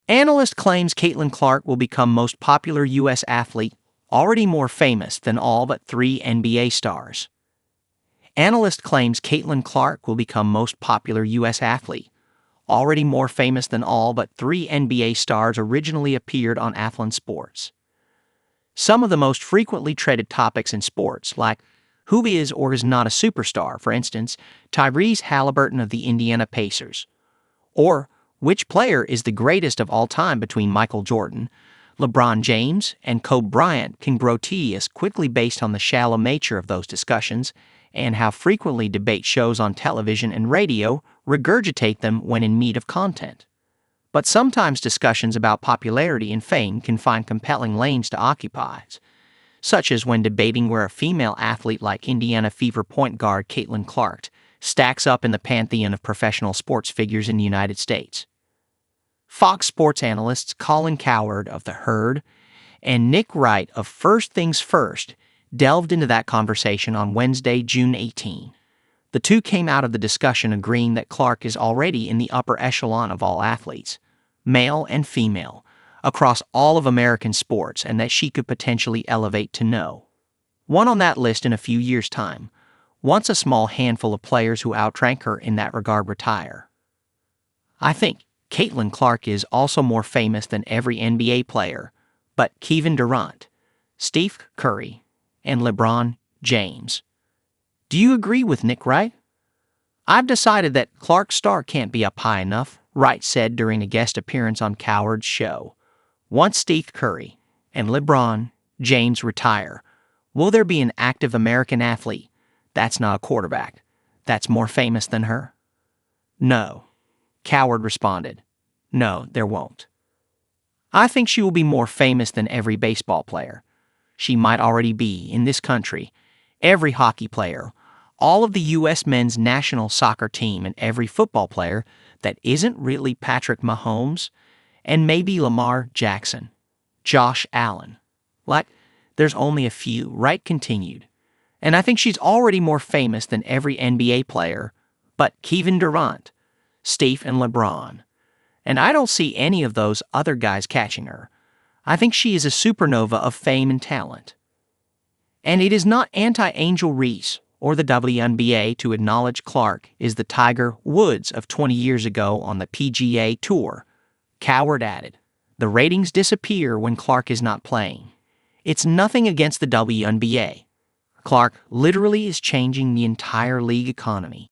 Analyst claims Caitlin Clark will become most popular U.S. athlete, already more famous than all but 3 NBA stars. Analyst claims Caitlin Clark will become most popular U.S. athlete, already more famous than all but 3 NBA stars originally appeared on Athlon Sports. Some of the most frequently treaded topics in sports, like who is or is not a superstar, for instance, Tyrese Halliburton of the Indiana Pacers, or which player is the greatest of all time between Michael Jordan, LeBron James, and Kobe Bryant, can grow tedious quickly based on the shallow nature of those discussions and how frequently debate shows on television and radio regurgitate them when in need of content. But sometimes discussions about popularity and fame can find compelling lanes to occupy, such as when debating where a female athlete like Indiana Fever point guard Caitlin Clark stacks up in the pantheon of professional sports figures in the United States. Fox Sports analysts Colin Cowherd of The Herd and Nick Wright of First Things First delved into that conversation on Wednesday, June 18. The two came out of the discussion agreeing that Clark is already in the upper echelon of all athletes, male and female, across all of American sports, and that she could potentially elevate to no. One on that list in a few years' time, once a small handful of players who outrank her in that regard retire. I think Caitlin Clark is also more famous than every NBA player, but Kevin Durant, Steve Curry, and LeBron James. Do you agree with Nick Wright? I've decided that Clark's star can't be up high enough, Wright said during a guest appearance on Cowherd's show. Once Steve Curry and LeBron James retire, will there be an active American athlete that's not a quarterback that's more famous than her? No. Cowherd responded, no, there won't. I think she will be more famous than every baseball player. She might already be, in this country, every hockey player, all of the U.S. men's national soccer team, and every football player that isn't really Patrick Mahomes, and maybe Lamar Jackson, Josh Allen. Like, there's only a few, Wright continued. And I think she's already more famous than every NBA player, but Kevin Durant, Steve and LeBron. And I don't see any of those other guys catching her. I think she is a supernova of fame and talent. And it is not anti-Angel Reese or the WNBA to acknowledge Clark is the Tiger Woods of 20 years ago on the PGA Tour. Cowherd added, the ratings disappear when Clark is not playing. It's nothing against the WNBA. Clark literally is changing the entire league economy.